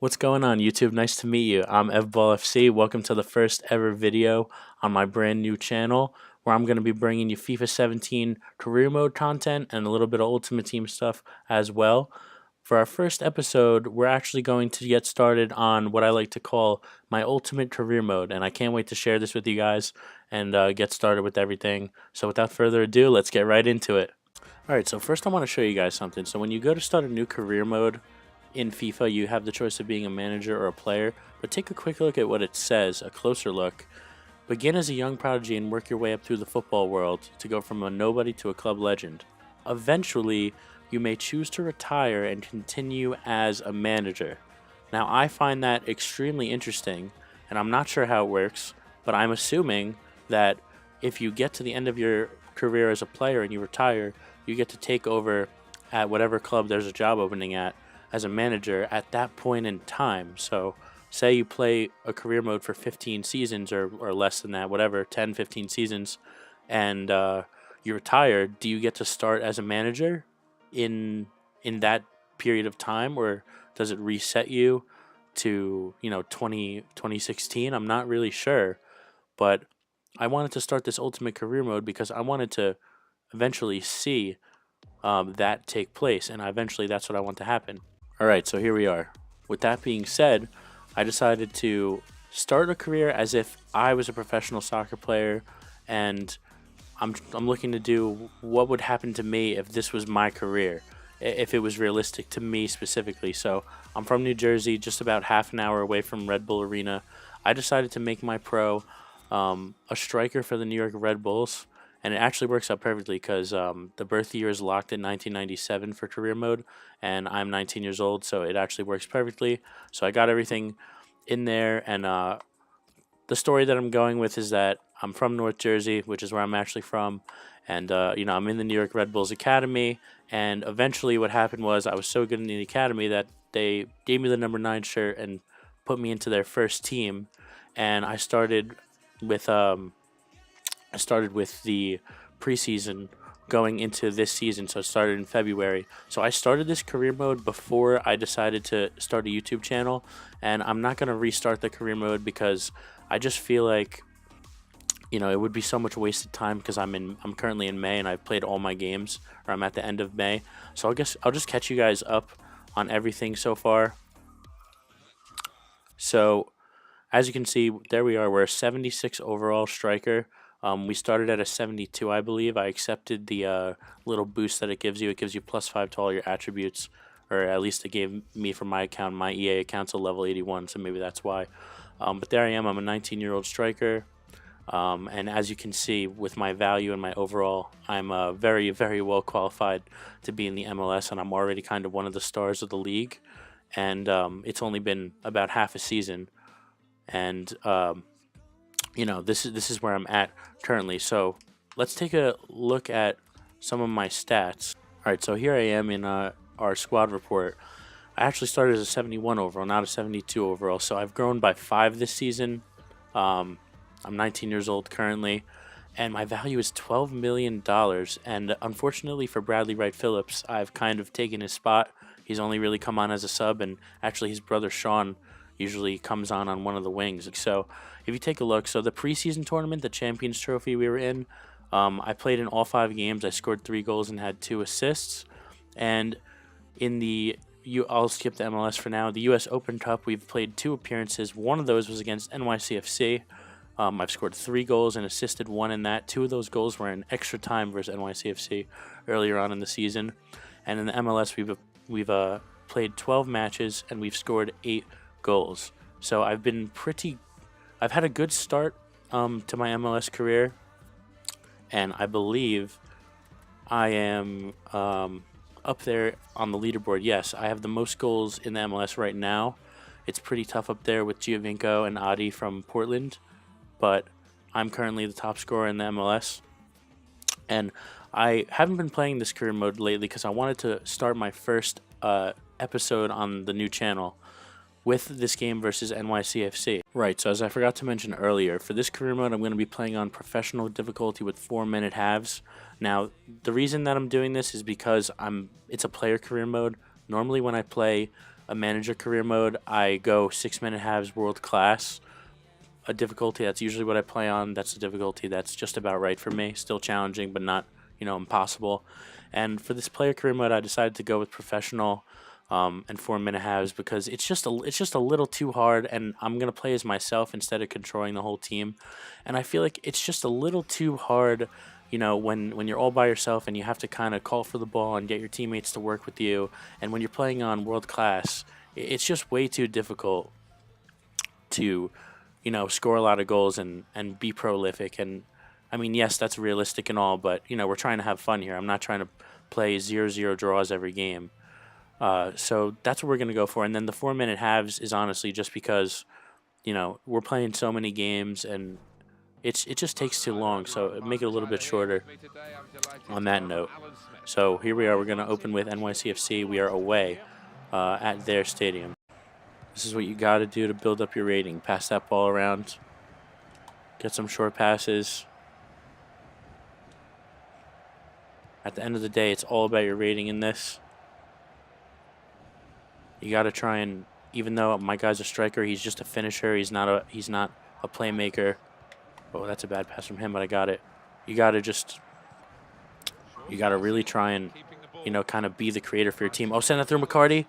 What's going on, YouTube? Nice to meet you. I'm FBallFC. Welcome to the first ever video on my brand new channel where I'm going to be bringing you FIFA 17 career mode content and a little bit of Ultimate Team stuff as well. For our first episode, we're actually going to get started on what I like to call my ultimate career mode, and I can't wait to share this with you guys and get started with everything. So without further ado, let's get right into it. Alright, so first I want to show you guys something. So when you go to start a new career mode, in FIFA, you have the choice of being a manager or a player, but take a quick look at what it says, a closer look. Begin as a young prodigy and work your way up through the football world to go from a nobody to a club legend. Eventually, you may choose to retire and continue as a manager. Now, I find that extremely interesting, and I'm not sure how it works, but I'm assuming that if you get to the end of your career as a player and you retire, you get to take over at whatever club there's a job opening at as a manager at that point in time. So say you play a career mode for 15 seasons or less than that, whatever, 10, 15 seasons, and you retire, do you get to start as a manager in that period of time, or does it reset you to 2016? I'm not really sure, but I wanted to start this ultimate career mode because I wanted to eventually see that take place, and eventually that's what I want to happen. Alright, so here we are. With that being said, I decided to start a career as if I was a professional soccer player, and I'm looking to do what would happen to me if this was my career, if it was realistic to me specifically. So I'm from New Jersey, just about half an hour away from Red Bull Arena. I decided to make my pro a striker for the New York Red Bulls, and it actually works out perfectly because the birth year is locked in 1997 for career mode, and I'm 19 years old, so it actually works perfectly. So I got everything in there, and the story that I'm going with is that I'm from North Jersey, which is where I'm actually from, and I'm in the New York Red Bulls Academy, and eventually what happened was I was so good in the academy that they gave me the number 9 shirt and put me into their first team, and I started with the preseason going into this season, so it started in February. So I started this career mode before I decided to start a YouTube channel, and I'm not going to restart the career mode because I just feel like it would be so much wasted time because I'm currently in May and I've played all my games, or I'm at the end of May. So I guess I'll just catch you guys up on everything so far. So as you can see, there we are. We're a 76 overall striker. We started at a 72, I believe. I accepted the little boost that it gives you. It gives you +5 to all your attributes, or at least it gave me from my account. My EA account's a level 81, so maybe that's why. But there I am. I'm a 19-year-old striker. And as you can see, with my value and my overall, I'm very, very well qualified to be in the MLS, and I'm already kind of one of the stars of the league. And it's only been about half a season, and this is where I'm at currently. So let's take a look at some of my stats. All right, so here I am in our squad report. I actually started as a 71 overall, not a 72 overall. So I've grown by 5 this season. I'm 19 years old currently, and my value is $12 million. And unfortunately for Bradley Wright Phillips, I've kind of taken his spot. He's only really come on as a sub, and actually his brother Sean usually comes on one of the wings. So if you take a look, so the preseason tournament, the Champions Trophy we were in, I played in all 5 games. I scored 3 goals and had 2 assists. And in I'll skip the MLS for now. The U.S. Open Cup, we've played 2 appearances. One of those was against NYCFC. I've scored 3 goals and assisted 1 in that. 2 of those goals were in extra time versus NYCFC earlier on in the season. And in the MLS, we've played 12 matches and we've scored 8 goals. So I've had a good start to my MLS career, and I believe I am up there on the leaderboard. Yes, I have the most goals in the MLS right now. It's pretty tough up there with Giovinco and Adi from Portland, but I'm currently the top scorer in the MLS. And I haven't been playing this career mode lately because I wanted to start my first episode on the new channel with this game versus NYCFC. Right, so as I forgot to mention earlier, for this career mode I'm going to be playing on professional difficulty with 4-minute halves. Now, the reason that I'm doing this is because it's a player career mode. Normally when I play a manager career mode, I go 6-minute halves world class, a difficulty that's usually what I play on. That's a difficulty that's just about right for me. Still challenging, but not, impossible. And for this player career mode, I decided to go with professional, and 4-minute halves because it's just a little too hard, and I'm gonna play as myself instead of controlling the whole team. And I feel like it's just a little too hard. When you're all by yourself and you have to kind of call for the ball and get your teammates to work with you, and when you're playing on world class, it's just way too difficult to score a lot of goals and be prolific. And I mean, yes, that's realistic and all, but we're trying to have fun here. I'm not trying to play 0-0 draws every game. So that's what we're gonna go for. And then the 4-minute halves is honestly just because we're playing so many games and it just takes too long. So make it a little bit shorter on that note. So here we are. We're gonna open with NYCFC. We are away at their stadium. This is what you got to do to build up your rating. Pass that ball around. Get some short passes. At the end of the day, it's all about your rating in this. You got to try and, even though my guy's a striker, he's just a finisher. He's not a playmaker. Oh, that's a bad pass from him, but I got it. You got to really try and, kind of be the creator for your team. Oh, send that through McCarty.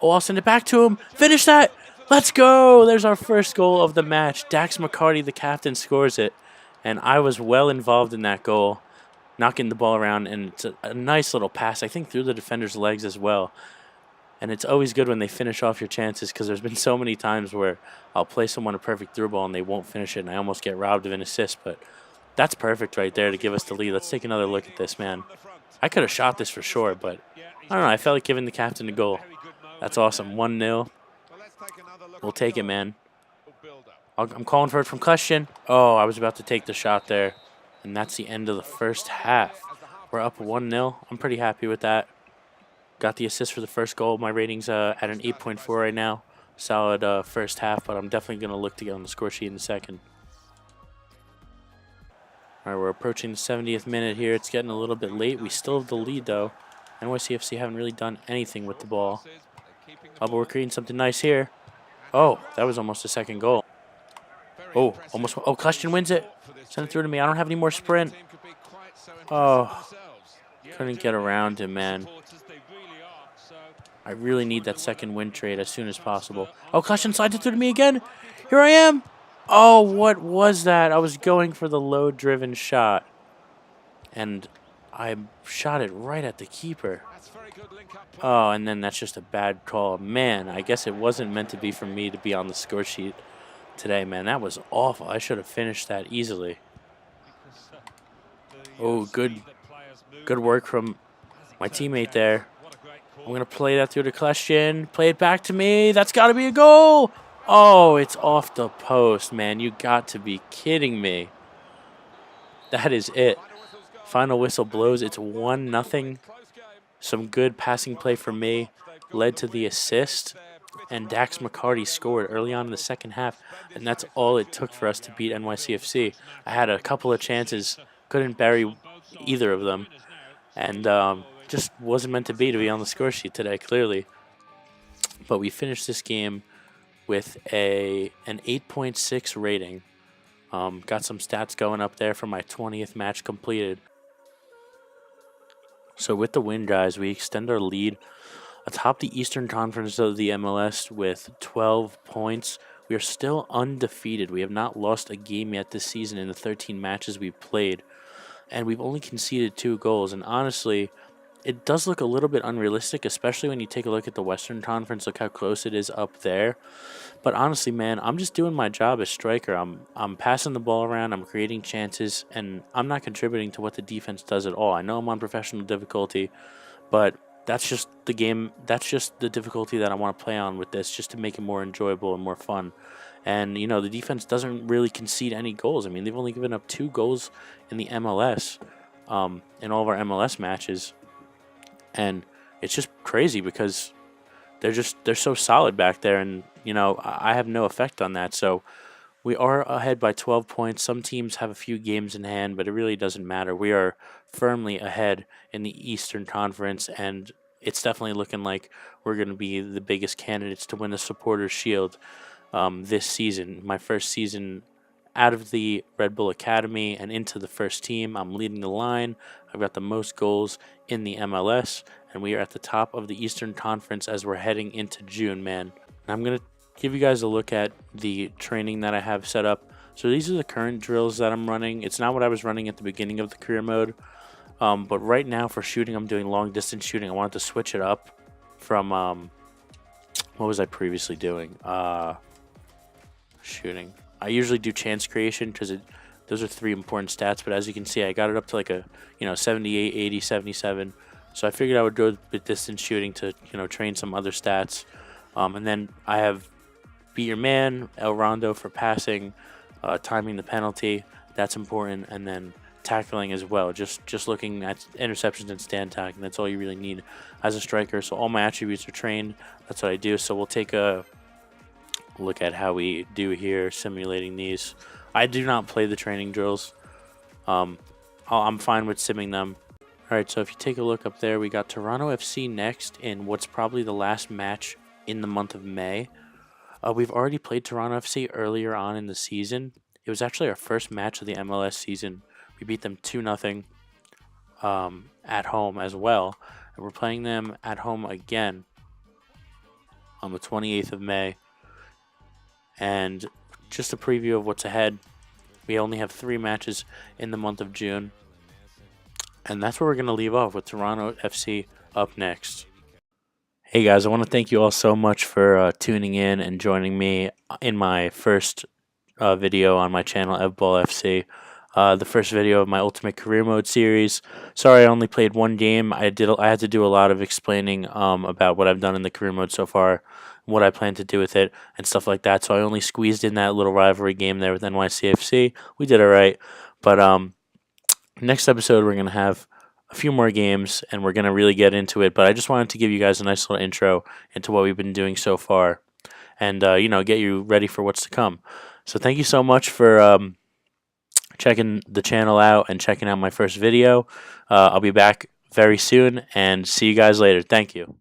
Oh, I'll send it back to him. Finish that. Let's go. There's our first goal of the match. Dax McCarty, the captain, scores it. And I was well involved in that goal, knocking the ball around. And it's a nice little pass, I think, through the defender's legs as well. And it's always good when they finish off your chances because there's been so many times where I'll play someone a perfect through ball and they won't finish it. And I almost get robbed of an assist. But that's perfect right there to give us the lead. Let's take another look at this, man. I could have shot this for sure, but I don't know. I felt like giving the captain a goal. That's awesome. 1-0. We'll take it, man. I'm calling for it from Question. Oh, I was about to take the shot there. And that's the end of the first half. We're up 1-0. I'm pretty happy with that. Got the assist for the first goal. My rating's at an 8.4 right now. Solid first half, but I'm definitely going to look to get on the score sheet in a second. All right, we're approaching the 70th minute here. It's getting a little bit late. We still have the lead, though. NYCFC haven't really done anything with the ball. But we're creating something nice here. Oh, that was almost a second goal. Oh, almost. Oh, Question wins it. Send it through to me. I don't have any more sprint. Oh, couldn't get around him, man. I really need that second win trade as soon as possible. Oh, Question slides it through to me again. Here I am. Oh, what was that? I was going for the low-driven shot. And I shot it right at the keeper. Oh, and then that's just a bad call. Man, I guess it wasn't meant to be for me to be on the score sheet today, man. That was awful. I should have finished that easily. Oh, good work from my teammate there. I'm going to play that through to Question. Play it back to me. That's got to be a goal. Oh, it's off the post, man. You got to be kidding me. That is it. Final whistle blows. It's 1-0. Some good passing play for me led to the assist, and Dax McCarty scored early on in the second half, and that's all it took for us to beat NYCFC. I had a couple of chances, couldn't bury either of them, and just wasn't meant to be on the score sheet today, clearly. But we finished this game with an 8.6 rating. Got some stats going up there for my 20th match completed. So with the win, guys, we extend our lead atop the Eastern Conference of the MLS with 12 points. We are still undefeated. We have not lost a game yet this season in the 13 matches we've played. And we've only conceded 2 goals. And honestly, it does look a little bit unrealistic, especially when you take a look at the Western Conference. Look how close it is up there. But honestly, man, I'm just doing my job as striker. I'm passing the ball around, I'm creating chances, and I'm not contributing to what the defense does at all. I know I'm on professional difficulty, but that's just the game. That's just the difficulty that I want to play on with this, just to make it more enjoyable and more fun. And, the defense doesn't really concede any goals. I mean, they've only given up 2 goals in the MLS, in all of our MLS matches. And it's just crazy because they're so solid back there, and I have no effect on that. So we are ahead by 12 points. Some teams have a few games in hand, but it really doesn't matter. We are firmly ahead in the Eastern Conference, and it's definitely looking like we're going to be the biggest candidates to win the Supporters Shield this season. My first season out of the Red Bull Academy and into the first team. I'm leading the line. I've got the most goals in the MLS, and we are at the top of the Eastern Conference as we're heading into June, man. And I'm going to give you guys a look at the training that I have set up. So these are the current drills that I'm running. It's not what I was running at the beginning of the career mode, but right now for shooting, I'm doing long distance shooting. I wanted to switch it up from what was I previously doing? Shooting. I usually do chance creation because those are 3 important stats, but as you can see, I got it up to like a 78, 80, 77. So I figured I would go with distance shooting to train some other stats, and then I have beat your man, El Rondo for passing, timing the penalty. That's important, and then tackling as well. Just looking at interceptions and stand tackling. That's all you really need as a striker. So all my attributes are trained. That's what I do. So we'll take a look at how we do here, simulating these. I do not play the training drills. I'm fine with simming them. Alright, so if you take a look up there, we got Toronto FC next in what's probably the last match in the month of May. We've already played Toronto FC earlier on in the season. It was actually our first match of the MLS season. We beat them 2-0 at home as well. And we're playing them at home again on the 28th of May. And just a preview of what's ahead. We only have 3 matches in the month of June. And that's where we're going to leave off, with Toronto FC up next. Hey guys, I want to thank you all so much for tuning in and joining me in my first video on my channel, Evball FC. The first video of my Ultimate Career Mode series. Sorry I only played 1 game. I had to do a lot of explaining about what I've done in the career mode so far, what I plan to do with it, and stuff like that. So I only squeezed in that little rivalry game there with NYCFC. We did alright. But next episode we're going to have a few more games, and we're going to really get into it. But I just wanted to give you guys a nice little intro into what we've been doing so far, and get you ready for what's to come. So thank you so much for checking the channel out and checking out my first video. I'll be back very soon, and see you guys later. Thank you.